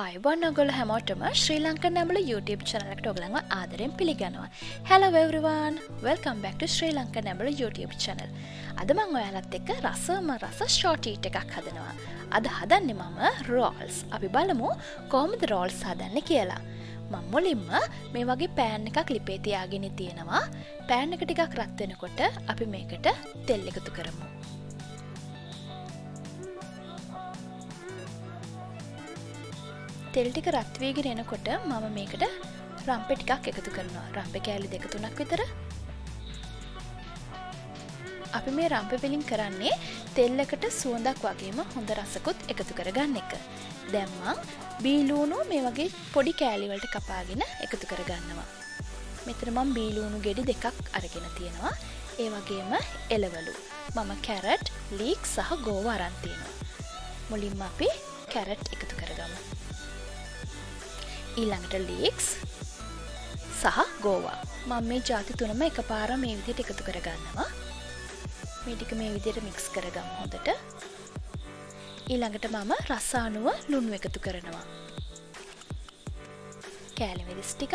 අයිබෝන් ඔයගොල්ලෝ හැමෝටම ශ්‍රී ලංකන් නැඹුල YouTube channel එකට ඔයගලන්ව ආදරෙන් පිළිගන්නවා. Hello everyone. Welcome back to Sri Lankan නැඹුල YouTube channel. අද මම ඔයාලත් එක්ක රස short eat එකක් හදනවා. අද හදන්නේ මම rolls. අපි බලමු කොහොමද rolls හදන්නේ කියලා. මම මුලින්ම මේ වගේ pan එකක් ලිපේ තියාගෙන තියෙනවා. pan එක ටිකක් රත් වෙනකොට අපි මේකට තෙල් එකතු කරමු. තෙල් ටික රත් වීගෙන එනකොට මම මේකට රම්පෙ ටිකක් එකතු කරනවා. රම්පෙ කෑලි 2-3ක් විතර. අපි මේ රම්පෙ වලින් කරන්නේ තෙල් එකට සුවඳක් වගේම හොඳ රසකුත් එකතු කරගන්න එක. දැන් මම බීලුණු මේ වගේ පොඩි කෑලි වලට කපාගෙන එකතු කරගන්නවා. මෙතන මම බීලුණු ගෙඩි 2ක් අරගෙන තියෙනවා. ඒ වගේම එළවලු. මම කැරට්, ලීක් සහ ගෝවා අරන් තියෙනවා. මුලින්ම අපි කැරට් එකතු කරගමු. ඊළඟට ලීක්ස් සහ ගෝවා. මම මේ ಜಾති තුනම එකපාර මේ විදිහට එකතු කරගන්නවා. මේ ටික මේ විදිහට මික්ස් කරගමු හොඳට. ඊළඟට මම රස අණුව ලුණු එකතු කරනවා. කෑලි මිරිස් ටිකක්.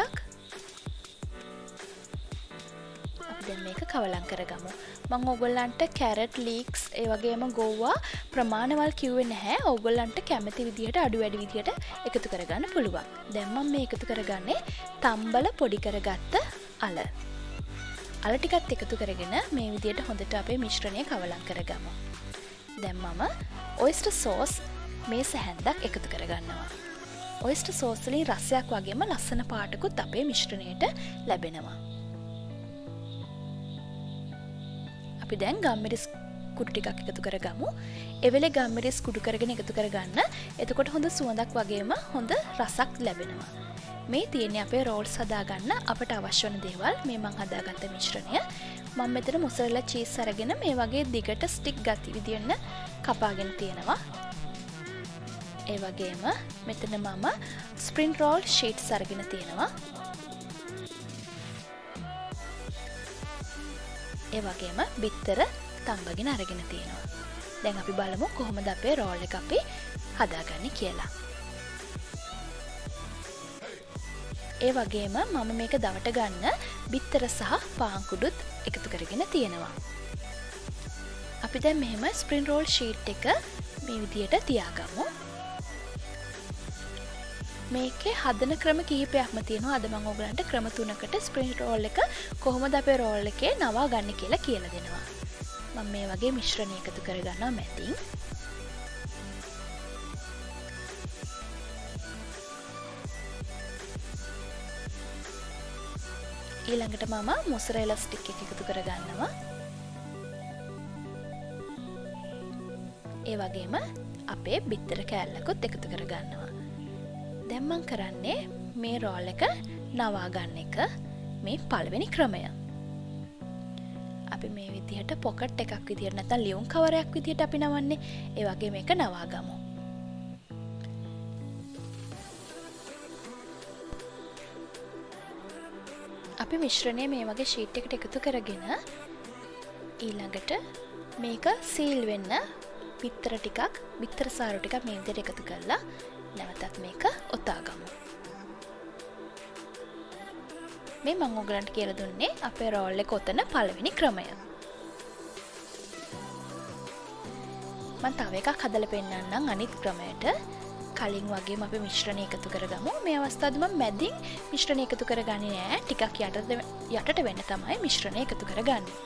අපි දැන් මේක කවලම් කරගමු. මම ඕගොල්ලන්ට කැරට්, ලීක්ස් ඒ වගේම ගෝවා ප්‍රමාණවල් කිව්වේ නැහැ. ඕගොල්ලන්ට කැමති විදිහට අඩු වැඩි විදිහට එකතු කරගන්න පුළුවන්. දැන් මම මේ එකතු කරගන්නේ තම්බල පොඩි කරගත්ත අල. අල ටිකත් එකතු කරගෙන මේ විදිහට හොඳට අපේ මිශ්‍රණය කවලම් කරගමු. දැන් මම ඔයිස්ටර් සෝස් මේ සැහැන්දක් එකතු කරගන්නවා. ඔයිස්ටර් සෝස් වලින් රසයක් වගේම ලස්සන පාටකුත් අපේ මිශ්‍රණයට ලැබෙනවා. අපි දැන් ගම්මිරිස් කුඩු ටිකක් එකතු කරගමු. එවෙලේ ගම්මිරිස් කුඩු කරගෙන එකතු කරගන්න. එතකොට හොඳ සුවඳක් වගේම හොඳ රසක් ලැබෙනවා. මේ තියෙන්නේ අපේ රෝල්ස් හදාගන්න අපට අවශ්‍ය වෙන දේවල්. මේ මම හදාගත්ත මිශ්‍රණය. මම මෙතන මොසරෙලා චීස් අරගෙන මේ වගේ දිගට ස්ටික් ගති විදියට කපාගෙන තියෙනවා. ඒ වගේම මෙතන මම ස්ප්‍රින් රෝල් ෂීට්ස් අරගෙන තියෙනවා. ඒ වගේම බිත්තර තම්බගෙන අරගෙන තියෙනවා. දැන් අපි බලමු කොහොමද අපේ රෝල් එක අපි හදාගන්නේ කියලා. ඒ වගේම මම මේක දවට ගන්න බිත්තර සහ පාන් කුඩුත් එකතු කරගෙන තියෙනවා. අපි දැන් මෙහෙම ස්ප්‍රින් රෝල් ෂීට් එක මේ විදියට තියාගමු. මේකේ හදන ක්‍රම කිහිපයක්ම තියෙනවා. අද මම ඔයගලන්ට ක්‍රම 3කට ස්ප්‍රින් රෝල් එක කොහොමද අපේ රෝල් එකේ නවා ගන්න කියලා කියලා දෙනවා. මම මේ වගේ මිශ්‍රණය එකතු කරගන්නවා මැදින්. ඊළඟට මම මොසරෙලා ස්ටික් එක එකතු කරගන්නවා. ඒ වගේම අපේ බිත්තර කෑල්ලකුත් එකතු කරගන්නවා. දැන් මම කරන්නේ මේ රෝල් එක නවා ගන්න එක. මේ පළවෙනි ක්‍රමය. අපි මේ විදිහට පොකට් එකක් විදිහට නැත්නම් ලියුම් කවරයක් විදිහට අපි නවන්නේ. ඒ වගේ මේක නවා ගමු. අපි මිශ්‍රණය මේ වගේ ෂීට් එකට එකතු කරගෙන ඊළඟට මේක සීල් වෙන්න බිත්තර ටිකක්, බිත්තර සාරු ටිකක් මේ විදිහට එකතු කරලා නැවතත් මේක ඔතා ගමු. මේ මම ඔයගලන්ට කියලා දුන්නේ අපේ රෝල් එක ඔතන පළවෙනි ක්‍රමය. මම තව එකක් හදලා පෙන්නන්නම් අනිත් ක්‍රමයට. කලින් වගේම අපි මිශ්‍රණය එකතු කරගමු. මේ අවස්ථාවේදී මම මැදින් මිශ්‍රණය එකතු කරගන්නේ නෑ. ටිකක් යටට වෙන්න තමයි මිශ්‍රණය එකතු කරගන්නේ.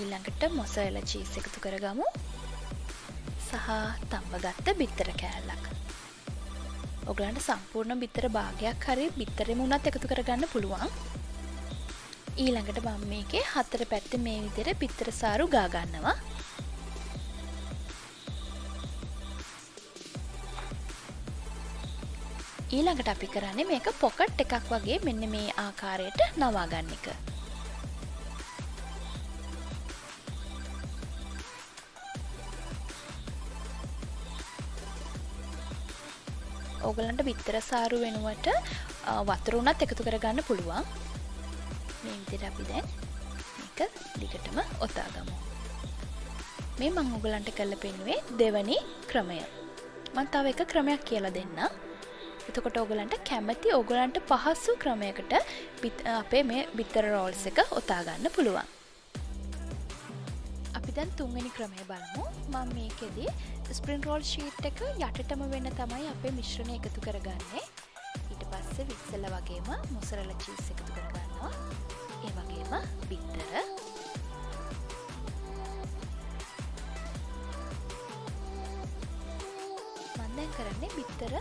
ඊළඟට මොසරෙලා චීස් එකතු කරගමු. සහ තම්බගත්ත බිත්තර කෑල්ලක්. ඔයගලන්ට සම්පූර්ණ බිත්තර භාගයක් හරි බිත්තරෙම උනත් එකතු කරගන්න පුළුවන්. ඊළඟට මම මේකේ හතර පැත්තේ මේ විදිහට බිත්තර සාරු ගා ගන්නවා. ඊළඟට අපි කරන්නේ මේක පොකට් එකක් වගේ මෙන්න මේ ආකාරයට නවා ගන්න එක. ඕගලන්ට බිත්තර සාරු වෙනුවට වතුර උනත් එකතු කරගන්න පුළුවන්. මේ විදිහට අපි දැන් මේක දිගටම ඔතා ගමු. මේ මම ඔයගලන්ට කරලා පෙන්නුවේ දෙවැනි ක්‍රමය. මම තව එක ක්‍රමයක් කියලා දෙන්නම්. එතකොට ඔයගලන්ට කැමති ඔයගලන්ට පහසු ක්‍රමයකට අපේ මේ බිත්තර රෝල්ස් එක ඔතා ගන්න පුළුවන්. අපි දැන් තුන්වෙනි ක්‍රමය බලමු. මම මේකෙදි ස්ප්‍රින් රෝල් ෂීට් එක යටටම වෙන්න තමයි අපේ මිශ්‍රණය එකතු කරගන්නේ. ඊට පස්සේ විත්සල වගේම මොසරෙලා චීස් එකතු කරගන්නවා. ඒ වගේම බිත්තර. මම දැන් කරන්නේ බිත්තර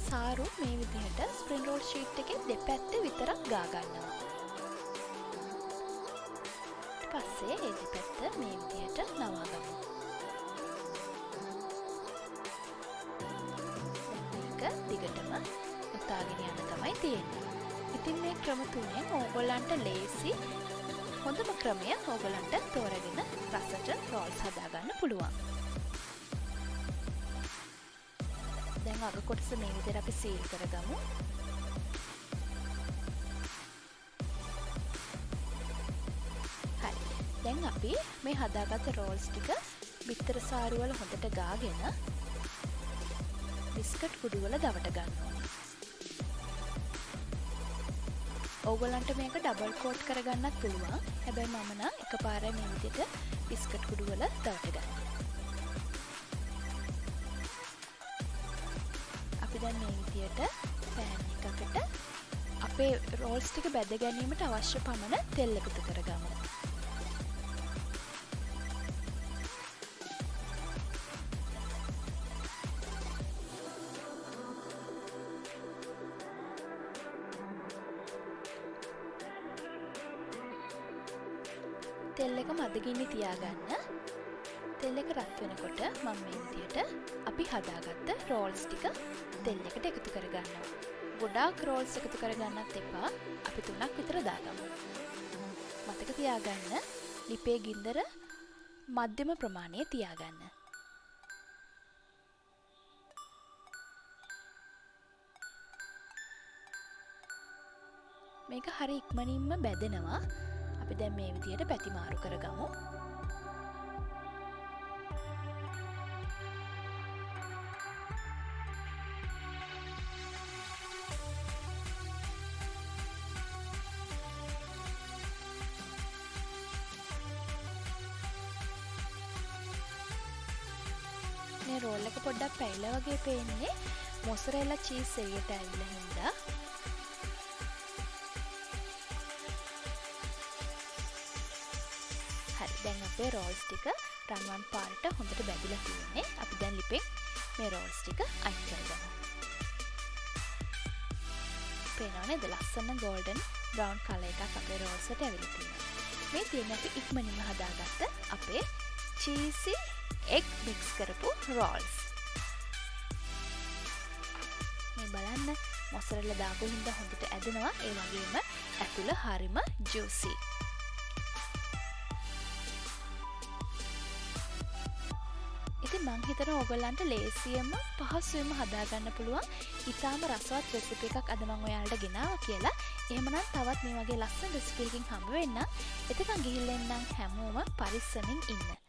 සාරු මේ විදිහට ස්ප්‍රින් රෝල් ෂීට් එකේ දෙපැත්තේ විතරක් ගා ගන්නවා. ඊට පස්සේ ඒ දෙපැත්ත මේ විදිහට නවා ගමු. මේක දිගටම උතාගෙන යන්න තමයි තියෙන්නේ. ඉතින් මේ ක්‍රම තුනෙන් ඕගොල්ලන්ට ලේසි හොඳම ක්‍රමය ඕගොල්ලන්ට තෝරගෙන රසට රෝල්ස් හදාගන්න පුළුවන්. දැන් අග කොටස මේ විදිහට අපි සීල් කරගමු. හරි. දැන් අපි මේ හදාගත්ත රෝල්ස් ටික බිත්තර සාරු වල හොඳට ගාගෙන බිස්කට් කුඩු වල දවට ගන්නවා. ඕගොල්ලන්ට මේක ඩබල් කෝට් කරගන්නත් පුළුවන්. හැබැයි මම නම් එකපාරයි මේ විදිහට බිස්කට් කුඩු වල දවට ගන්නවා. අපි දැන් මේ විදිහට පෑන් එකකට අපේ රෝල්ස් ටික බැද ගැනීමට අවශ්‍ය පමණ තෙල් එකතු කරගමු. තෙල් එක මදගින්නේ තියාගන්න. තෙල් එක රත් වෙනකොට මම මේ විදිහට අපි හදාගත්ත රෝල්ස් ටික තෙල් එකට එකතු කරගන්නවා. ගොඩාක් රෝල්ස් එකතු කරගන්නත් එපා. අපි 3ක් විතර දාගමු. මතක තියාගන්න ලිපේ ගින්දර මධ්‍යම ප්‍රමාණයේ තියාගන්න. මේක හරි ඉක්මනින්ම බැදෙනවා. අපි දැන් මේ විදිහට පැති මාරු කරගමු. මේ රෝල් එක පොඩ්ඩක් පැයිලා වගේ පේන්නේ මොසරෙලා චීස් එළියට ඇවිල්ලා හින්දා. දැන් අපේ රෝල්ස් ටික රන්වන් පාරට හොඳට බැදිලා තියෙන්නේ. අපි දැන් ලිපෙන් මේ රෝල්ස් ටික අයින් කරගමු. පේනව නේද? ලස්සන ගෝල්ඩන් බ්‍රවුන් කලර් එකක් අපේ රෝල්ස් වලට ඇවිල්ලා තියෙනවා. මේ තියෙන්නේ අපි ඉක්මනින්ම හදාගත්ත අපේ චීසි එග් මික්ස් කරපු රෝල්ස්. මේ බලන්න මොසරෙලා දාපු හින්දා හොඳට ඇදෙනවා. ඒ වගේම ඇතුළ හරිම ජූසි. ඉතින් මං හිතනවා ඕගොල්ලන්ට ලේසියෙන්ම පහසුවෙන්ම හදාගන්න පුළුවන් ඉතාලම රසවත් රෙසිපි එකක් අද මම ඔයාලට ගෙනාවා කියලා. එහෙමනම් තවත් මේ වගේ ලස්සන රෙසිපි එකකින් හම්බ වෙන්න. එතකන් ගිහිල්ලා එන්නම් හැමෝම පරිස්සමින් ඉන්න.